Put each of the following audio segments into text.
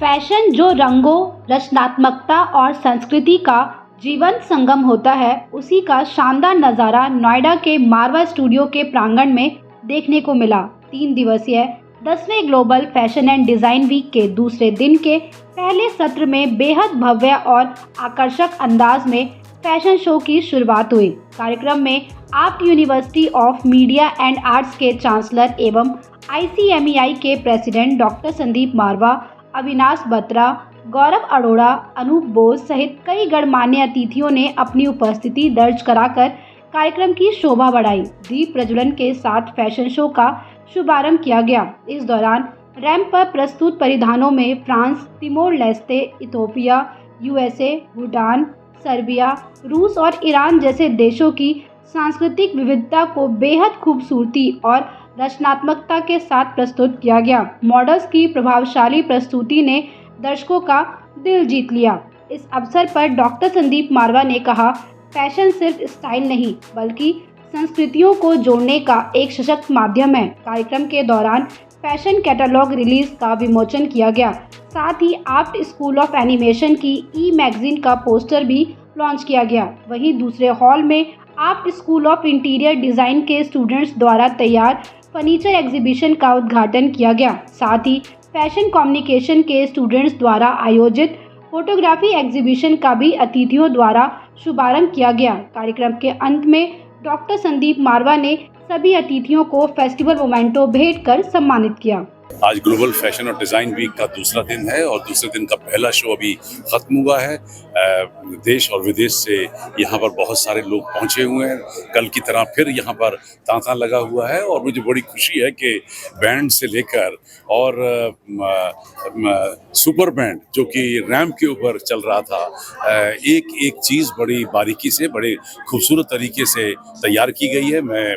Fashion जो रंगों, रचनात्मकता और संस्कृति का जीवंत संगम होता है, उसी का शानदार नज़ारा नोएडा के मारवा स्टूडियो के प्रांगण में देखने को मिला। 3 दिवसीय 10वें global fashion and design week के दूसरे दिन के पहले सत्र में बेहद भव्य और आकर्षक अंदाज में फैशन शो की शुरुआत हुई। कार्यक्रम में AAFT university of media and arts के चांसलर एवं ICMEI के प्रेसिडेंट डॉक्टर संदीप मारवा, अविनाश बत्रा, गौरव अरोड़ा, अनूप बोस सहित कई गणमान्य अतिथियों ने अपनी उपस्थिति दर्ज कराकर कार्यक्रम की शोभा बढ़ाई। दीप प्रज्वलन के साथ फैशन शो का शुभारंभ किया गया। इस दौरान रैंप पर प्रस्तुत परिधानों में France, Timor Leste, Ethiopia, USA, Bhutan, Serbia, रूस और ईरान जैसे देशों की सांस्कृतिक विविधता को बेहद खूबसूरती और रचनात्मकता के साथ प्रस्तुत किया गया। मॉडल्स की प्रभावशाली प्रस्तुति ने दर्शकों का दिल जीत लिया। इस अवसर पर डॉक्टर संदीप मारवा ने कहा, फैशन सिर्फ स्टाइल नहीं बल्कि संस्कृतियों को जोड़ने का एक सशक्त माध्यम है। कार्यक्रम के दौरान फैशन कैटलॉग रिलीज का विमोचन किया गया। साथ ही आप्ट स्कूल ऑफ एनिमेशन की मैगजीन का पोस्टर भी लॉन्च किया गया। वहीं दूसरे हॉल में आप्ट स्कूल ऑफ इंटीरियर डिज़ाइन के स्टूडेंट्स द्वारा तैयार फर्नीचर एग्जीबिशन का उद्घाटन किया गया। साथ ही फैशन कम्युनिकेशन के स्टूडेंट्स द्वारा आयोजित फोटोग्राफी एग्जीबिशन का भी अतिथियों द्वारा शुभारंभ किया गया। कार्यक्रम के अंत में डॉक्टर संदीप मारवा ने सभी अतिथियों को फेस्टिवल मोमेंटो भेंट कर सम्मानित किया। आज ग्लोबल फैशन और डिज़ाइन वीक का दूसरा दिन है और दूसरे दिन का पहला शो अभी ख़त्म हुआ है। देश और विदेश से यहाँ पर बहुत सारे लोग पहुँचे हुए हैं। कल की तरह फिर यहाँ पर तांता लगा हुआ है और मुझे बड़ी खुशी है कि बैंड से लेकर और सुपर बैंड जो कि रैंप के ऊपर चल रहा था, एक एक चीज़ बड़ी बारीकी से, बड़े खूबसूरत तरीके से तैयार की गई है। मैं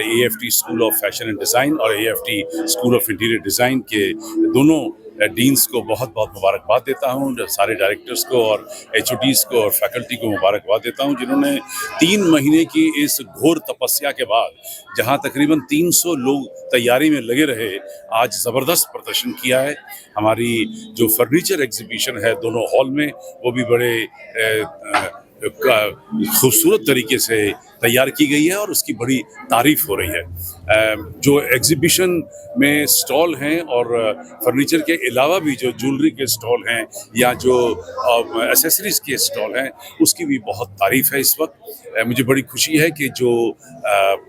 AFT school of fashion and design और AFT school of interior design के दोनों डीन्स को बहुत बहुत मुबारकबाद देता हूँ, सारे डायरेक्टर्स को और HODs को और फैकल्टी को मुबारकबाद देता हूँ, जिन्होंने 3 महीने की इस घोर तपस्या के बाद जहाँ तकरीबन 300 लोग तैयारी में लगे रहे, आज ज़बरदस्त प्रदर्शन किया है। हमारी जो फर्नीचर एग्जीबिशन है दोनों हॉल में, वो भी बड़े खूबसूरत तरीके से तैयार की गई है और उसकी बड़ी तारीफ हो रही है। जो एग्जीबिशन में स्टॉल हैं और फर्नीचर के अलावा भी जो ज्वेलरी के स्टॉल हैं या जो एसेसरीज के स्टॉल हैं, उसकी भी बहुत तारीफ है इस वक्त। मुझे बड़ी खुशी है कि जो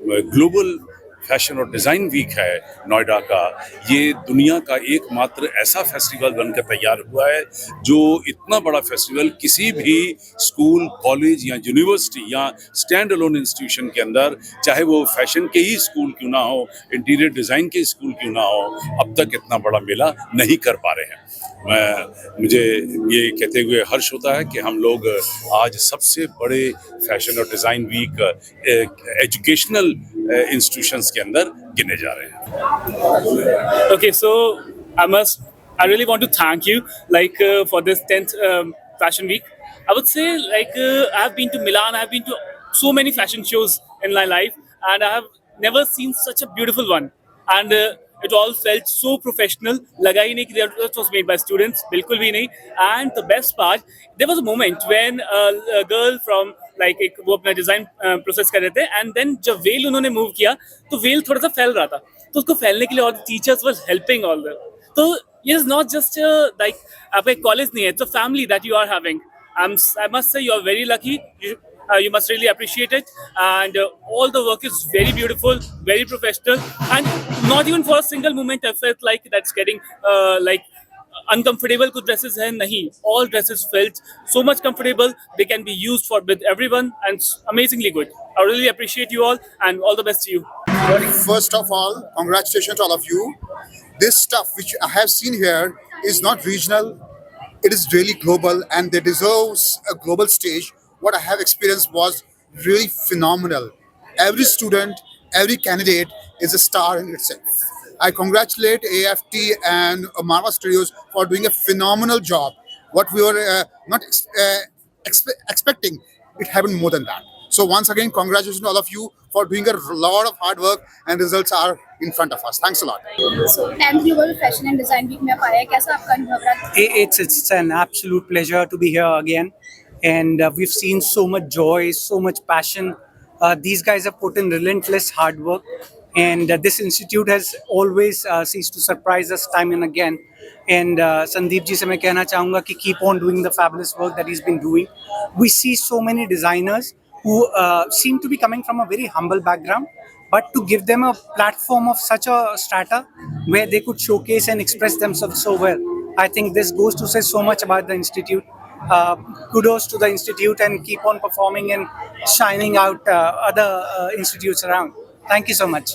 ग्लोबल फैशन और डिज़ाइन वीक है नोएडा का, ये दुनिया का एकमात्र ऐसा फेस्टिवल बनकर तैयार हुआ है जो इतना बड़ा फेस्टिवल किसी भी स्कूल, कॉलेज या यूनिवर्सिटी या स्टैंड अलोन इंस्टीट्यूशन के अंदर, चाहे वो फैशन के ही स्कूल क्यों ना हो, इंटीरियर डिज़ाइन के स्कूल क्यों ना हो, अब तक इतना बड़ा मेला नहीं कर पा रहे हैं। मुझे ये कहते हुए हर्ष होता है कि हम लोग आज सबसे बड़े फैशन और डिज़ाइन वीक एजुकेशनल इंस्टीट्यूशंस के अंदर गिने जा रहे हैं। Okay, so I really want to thank you for this 10th fashion week. I would say I have been to Milan, I have been to so many fashion shows in my life, and I have never seen such a beautiful one. And it all felt so professional. लगा ही नहीं कि that was made by students, बिल्कुल भी नहीं. And the best part, there was a moment when a girl from एक वो अपना design process कर रहे थे, एंड देन जब वेल उन्होंने मूव किया तो वेल थोड़ा सा फैल रहा था, तो उसको फैलने के लिए और teachers were helping all that. तो ये इज नॉट जस्ट आपका एक कॉलेज नहीं है, it's a family that you are having. I must say you are very lucky, you must really appreciate it, and all the work is very beautiful, very professional, and not even for a single moment I felt like that's getting uncomfortable. कुछ dresses हैं नहीं, all dresses felt so much comfortable, they can be used for with everyone, and it's amazingly good. I really appreciate you all, and all the best to you. First of all, congratulations to all of you. This stuff which I have seen here is not regional, it is really global, and it deserves a global stage. What I have experienced was really phenomenal. Every student, every candidate is a star in itself. I congratulate AFT and Marva Studios for doing a phenomenal job. What we were not expecting, it happened more than that. So once again, congratulations to all of you for doing a lot of hard work, and results are in front of us. Thanks a lot. So 10th Global Fashion and Design Week में आप आए, कैसा आपका अनुभव रहा? It's an absolute pleasure to be here again, and we've seen so much joy, so much passion. These guys have put in relentless hard work, and this institute has always ceased to surprise us time and again. And Sandeep ji से मैं कहना चाहूँगा कि keep on doing the fabulous work that he's been doing. We see so many designers who seem to be coming from a very humble background, but to give them a platform of such a strata where they could showcase and express themselves so well, I think this goes to say so much about the institute. Kudos to the institute, and keep on performing and shining out other institutes around. Thank you so much.